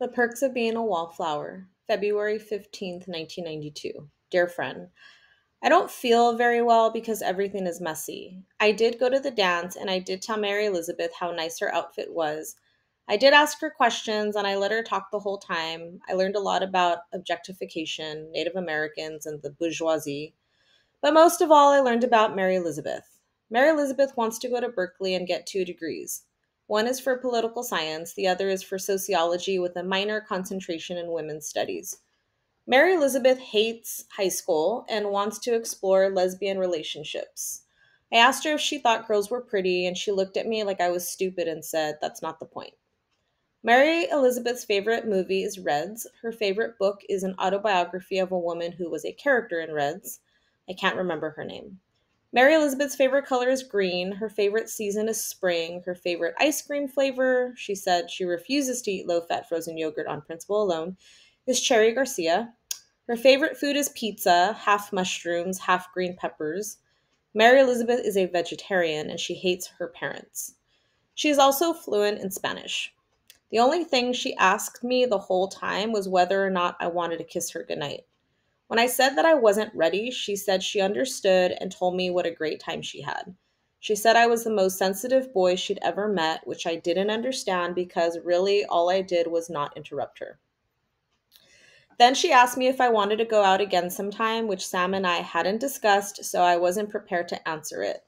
The Perks of Being a Wallflower, February 15th, 1992. Dear friend, I don't feel very well because everything is messy. I did go to the dance and I did tell Mary Elizabeth how nice her outfit was. I did ask her questions and I let her talk the whole time. I learned a lot about objectification, Native Americans, and the bourgeoisie. But most of all, I learned about Mary Elizabeth. Mary Elizabeth wants to go to Berkeley and get 2 degrees. One is for political science, the other is for sociology with a minor concentration in women's studies. Mary Elizabeth hates high school and wants to explore lesbian relationships. I asked her if she thought girls were pretty, and she looked at me like I was stupid and said, "That's not the point." Mary Elizabeth's favorite movie is Reds. Her favorite book is an autobiography of a woman who was a character in Reds. I can't remember her name. Mary Elizabeth's favorite color is green. Her favorite season is spring. Her favorite ice cream flavor, she said she refuses to eat low-fat frozen yogurt on principle alone, is Cherry Garcia. Her favorite food is pizza, half mushrooms, half green peppers. Mary Elizabeth is a vegetarian and she hates her parents. She is also fluent in Spanish. The only thing she asked me the whole time was whether or not I wanted to kiss her goodnight. When I said that I wasn't ready, she said she understood and told me what a great time she had. She said I was the most sensitive boy she'd ever met, which I didn't understand because really all I did was not interrupt her. Then she asked me if I wanted to go out again sometime, which Sam and I hadn't discussed, so I wasn't prepared to answer it.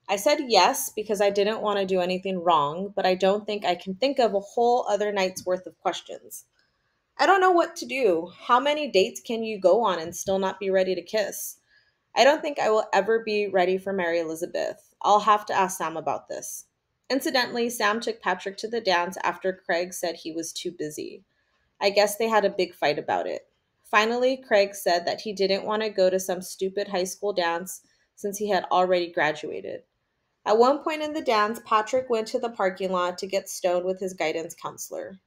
I said yes because I didn't want to do anything wrong, but I don't think I can think of a whole other night's worth of questions. I don't know what to do. How many dates can you go on and still not be ready to kiss? I don't think I will ever be ready for Mary Elizabeth. I'll have to ask Sam about this. Incidentally, Sam took Patrick to the dance after Craig said he was too busy. I guess they had a big fight about it. Finally, Craig said that he didn't want to go to some stupid high school dance since he had already graduated. At one point in the dance, Patrick went to the parking lot to get stoned with his guidance counselor.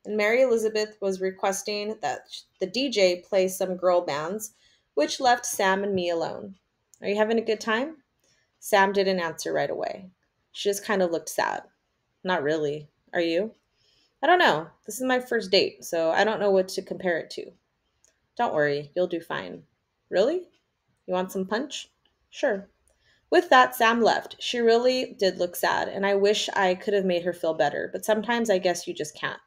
And Mary Elizabeth was requesting that the DJ play some girl bands, which left Sam and me alone. Are you having a good time? Sam didn't answer right away. She just kind of looked sad. Not really. Are you? I don't know. This is my first date, so I don't know what to compare it to. Don't worry, you'll do fine. Really? You want some punch? Sure. With that, Sam left. She really did look sad, and I wish I could have made her feel better, but sometimes I guess you just can't.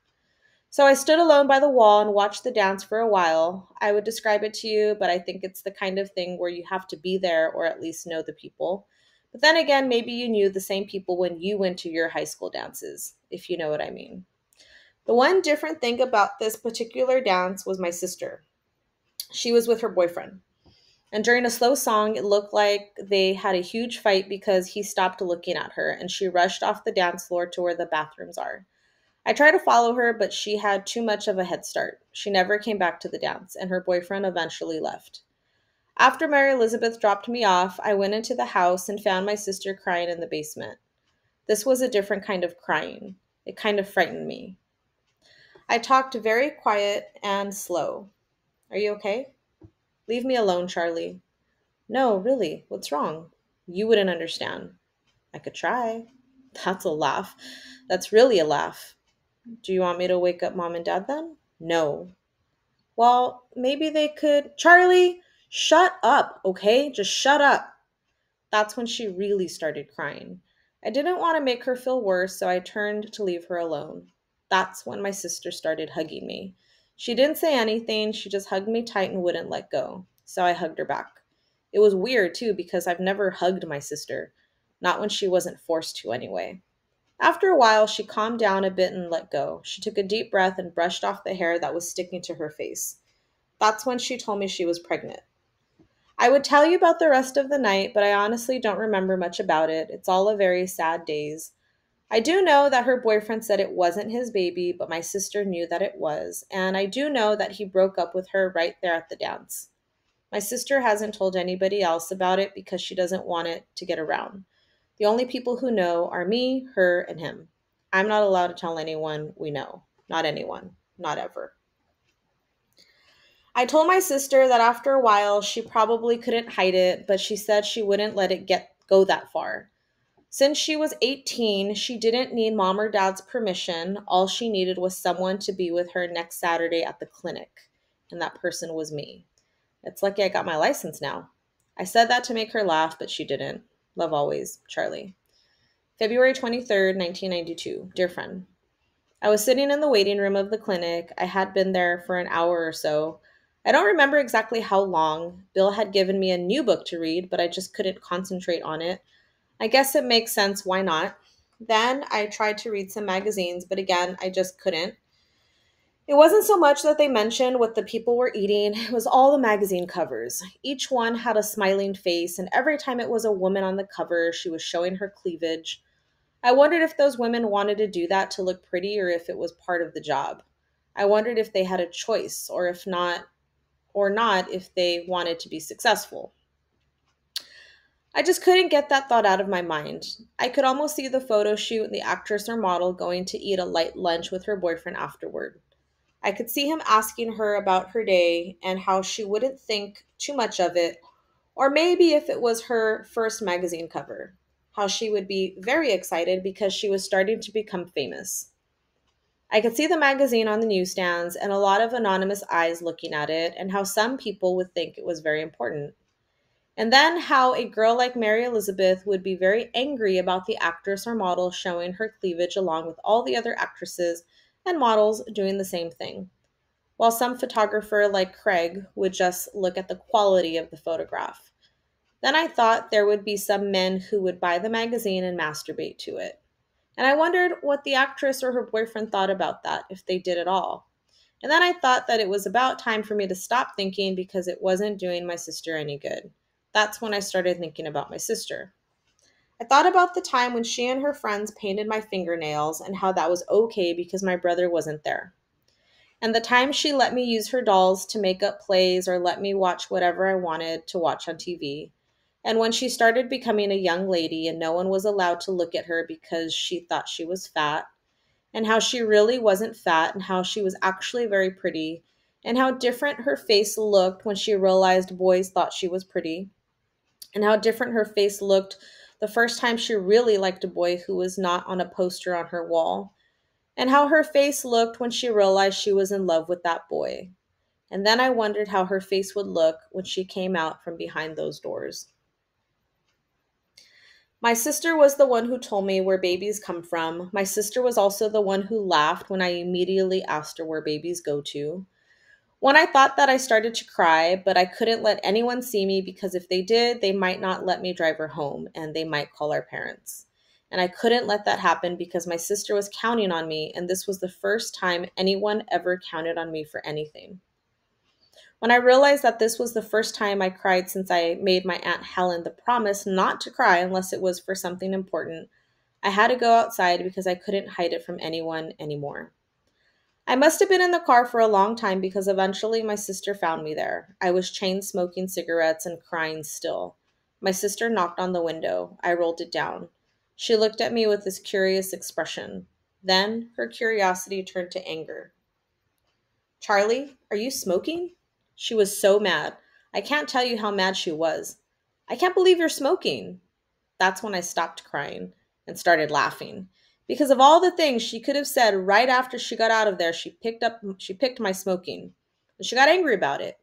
So I stood alone by the wall and watched the dance for a while. I would describe it to you, but I think it's the kind of thing where you have to be there or at least know the people. But then again, maybe you knew the same people when you went to your high school dances, if you know what I mean. The one different thing about this particular dance was my sister. She was with her boyfriend. And during a slow song, it looked like they had a huge fight because he stopped looking at her and she rushed off the dance floor to where the bathrooms are. I tried to follow her, but she had too much of a head start. She never came back to the dance, and her boyfriend eventually left. After Mary Elizabeth dropped me off, I went into the house and found my sister crying in the basement. This was a different kind of crying. It kind of frightened me. I talked very quiet and slow. Are you okay? Leave me alone, Charlie. No, really, what's wrong? You wouldn't understand. I could try. That's a laugh. That's really a laugh. Do you want me to wake up mom and dad then? No. Well, maybe they could. Charlie, shut up, okay? Just shut up. That's when she really started crying. I didn't want to make her feel worse, so I turned to leave her alone. That's when my sister started hugging me. She didn't say anything, she just hugged me tight and wouldn't let go. So I hugged her back. It was weird, too, because I've never hugged my sister. Not when she wasn't forced to, anyway. After a while, she calmed down a bit and let go. She took a deep breath and brushed off the hair that was sticking to her face. That's when she told me she was pregnant. I would tell you about the rest of the night, but I honestly don't remember much about it. It's all a very sad days. I do know that her boyfriend said it wasn't his baby, but my sister knew that it was, and I do know that he broke up with her right there at the dance. My sister hasn't told anybody else about it because she doesn't want it to get around. The only people who know are me, her, and him. I'm not allowed to tell anyone we know. Not anyone. Not ever. I told my sister that after a while she probably couldn't hide it, but she said she wouldn't let it go that far. Since she was 18, she didn't need mom or dad's permission. All she needed was someone to be with her next Saturday at the clinic, and that person was me. It's lucky I got my license now. I said that to make her laugh, but she didn't. Love always, Charlie. February 23rd, 1992. Dear friend, I was sitting in the waiting room of the clinic. I had been there for an hour or so. I don't remember exactly how long. Bill had given me a new book to read, but I just couldn't concentrate on it. I guess it makes sense. Why not? Then I tried to read some magazines, but again, I just couldn't. It wasn't so much that they mentioned what the people were eating, it was all the magazine covers. Each one had a smiling face, and every time it was a woman on the cover, she was showing her cleavage. I wondered if those women wanted to do that to look pretty or if it was part of the job. I wondered if they had a choice, or not if they wanted to be successful. I just couldn't get that thought out of my mind. I could almost see the photo shoot and the actress or model going to eat a light lunch with her boyfriend afterward. I could see him asking her about her day and how she wouldn't think too much of it, or maybe if it was her first magazine cover, how she would be very excited because she was starting to become famous. I could see the magazine on the newsstands and a lot of anonymous eyes looking at it, and how some people would think it was very important. And then how a girl like Mary Elizabeth would be very angry about the actress or model showing her cleavage along with all the other actresses and models doing the same thing, while some photographer like Craig would just look at the quality of the photograph. Then I thought there would be some men who would buy the magazine and masturbate to it. And I wondered what the actress or her boyfriend thought about that, if they did at all. And then I thought that it was about time for me to stop thinking because it wasn't doing my sister any good. That's when I started thinking about my sister. I thought about the time when she and her friends painted my fingernails and how that was okay because my brother wasn't there. And the time she let me use her dolls to make up plays or let me watch whatever I wanted to watch on TV. And when she started becoming a young lady and no one was allowed to look at her because she thought she was fat, and how she really wasn't fat and how she was actually very pretty, and how different her face looked when she realized boys thought she was pretty, and how different her face looked the first time she really liked a boy who was not on a poster on her wall, and how her face looked when she realized she was in love with that boy. And then I wondered how her face would look when she came out from behind those doors. My sister was the one who told me where babies come from. My sister was also the one who laughed when I immediately asked her where babies go to. When I thought that, I started to cry, but I couldn't let anyone see me because if they did, they might not let me drive her home and they might call our parents. And I couldn't let that happen because my sister was counting on me, and this was the first time anyone ever counted on me for anything. When I realized that this was the first time I cried since I made my Aunt Helen the promise not to cry unless it was for something important, I had to go outside because I couldn't hide it from anyone anymore. I must have been in the car for a long time because eventually my sister found me there. I was chain smoking cigarettes and crying still. My sister knocked on the window. I rolled it down. She looked at me with this curious expression. Then her curiosity turned to anger. Charlie, are you smoking? She was so mad. I can't tell you how mad she was. I can't believe you're smoking. That's when I stopped crying and started laughing. Because of all the things she could have said right after she got out of there, she picked my smoking. And she got angry about it.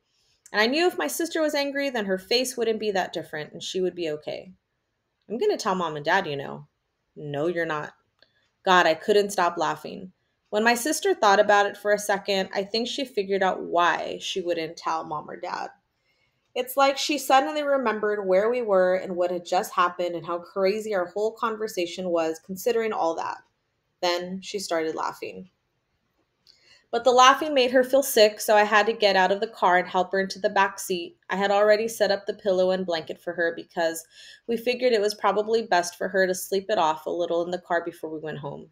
And I knew if my sister was angry, then her face wouldn't be that different and she would be okay. I'm going to tell mom and dad, you know. No, you're not. God, I couldn't stop laughing. When my sister thought about it for a second, I think she figured out why she wouldn't tell mom or dad. It's like she suddenly remembered where we were and what had just happened and how crazy our whole conversation was considering all that. Then she started laughing. But the laughing made her feel sick, so I had to get out of the car and help her into the back seat. I had already set up the pillow and blanket for her because we figured it was probably best for her to sleep it off a little in the car before we went home.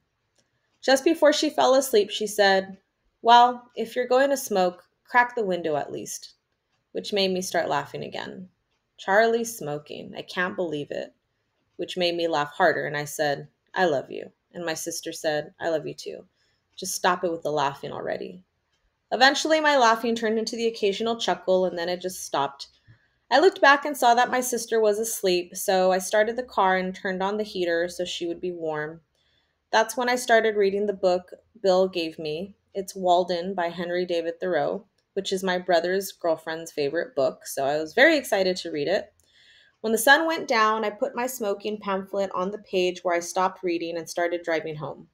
Just before she fell asleep, she said, "Well, if you're going to smoke, crack the window at least," which made me start laughing again. Charlie smoking. I can't believe it, which made me laugh harder, and I said, "I love you." And my sister said, "I love you too. Just stop it with the laughing already." Eventually, my laughing turned into the occasional chuckle, and then it just stopped. I looked back and saw that my sister was asleep, so I started the car and turned on the heater so she would be warm. That's when I started reading the book Bill gave me. It's Walden by Henry David Thoreau, which is my brother's girlfriend's favorite book, so I was very excited to read it. When the sun went down, I put my smoking pamphlet on the page where I stopped reading and started driving home.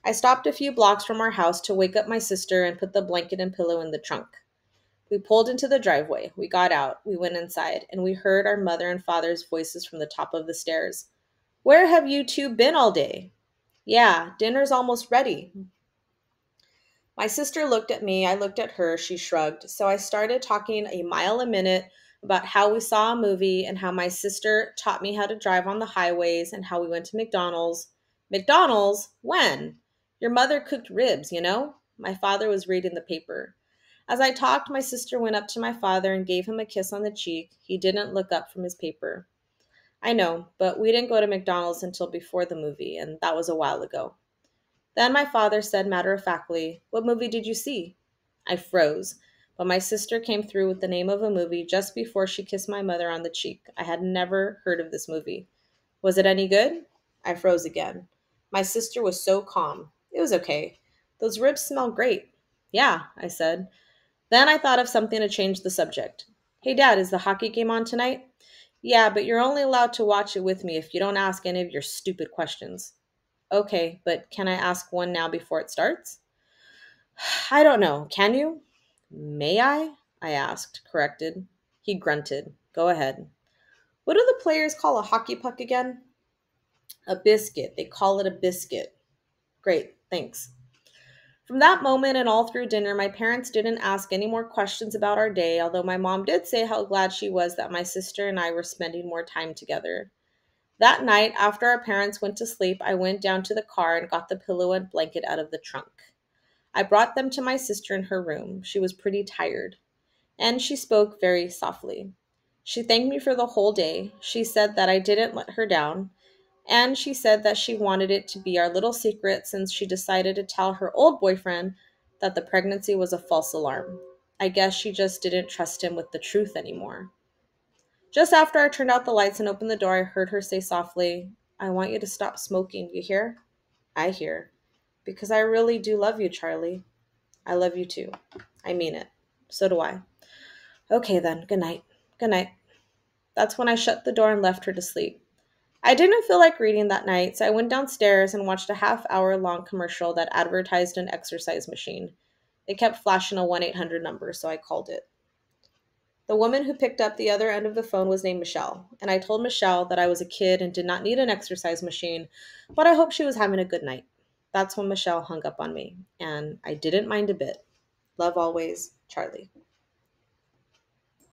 I stopped a few blocks from our house to wake up my sister and put the blanket and pillow in the trunk. We pulled into the driveway. We got out. We went inside, and we heard our mother and father's voices from the top of the stairs. Where have you two been all day? Yeah, dinner's almost ready. My sister looked at me, I looked at her, she shrugged. So I started talking a mile a minute about how we saw a movie and how my sister taught me how to drive on the highways and how we went to McDonald's. McDonald's? When? Your mother cooked ribs, you know? My father was reading the paper. As I talked, my sister went up to my father and gave him a kiss on the cheek. He didn't look up from his paper. I know, but we didn't go to McDonald's until before the movie, and that was a while ago. Then my father said matter of factly, What movie did you see? I froze, but my sister came through with the name of a movie just before she kissed my mother on the cheek. I had never heard of this movie. Was it any good? I froze again. My sister was so calm. It was okay. Those ribs smell great. Yeah, I said. Then I thought of something to change the subject. Hey, Dad, is the hockey game on tonight? Yeah, but you're only allowed to watch it with me if you don't ask any of your stupid questions. Okay, but can I ask one now before it starts? I don't know. Can you? May I? I asked, corrected. He grunted. Go ahead. What do the players call a hockey puck again? A biscuit. They call it a biscuit. Great, thanks. From that moment and all through dinner, my parents didn't ask any more questions about our day, although my mom did say how glad she was that my sister and I were spending more time together. That night, after our parents went to sleep, I went down to the car and got the pillow and blanket out of the trunk. I brought them to my sister in her room. She was pretty tired, and she spoke very softly. She thanked me for the whole day. She said that I didn't let her down, and she said that she wanted it to be our little secret since she decided to tell her old boyfriend that the pregnancy was a false alarm. I guess she just didn't trust him with the truth anymore. Just after I turned out the lights and opened the door, I heard her say softly, I want you to stop smoking, you hear? I hear. Because I really do love you, Charlie. I love you too. I mean it. So do I. Okay then, good night. Good night. That's when I shut the door and left her to sleep. I didn't feel like reading that night, so I went downstairs and watched a half-hour long commercial that advertised an exercise machine. It kept flashing a 1-800 number, so I called it. The woman who picked up the other end of the phone was named Michelle, and I told Michelle that I was a kid and did not need an exercise machine, but I hoped she was having a good night. That's when Michelle hung up on me, and I didn't mind a bit. Love always, Charlie.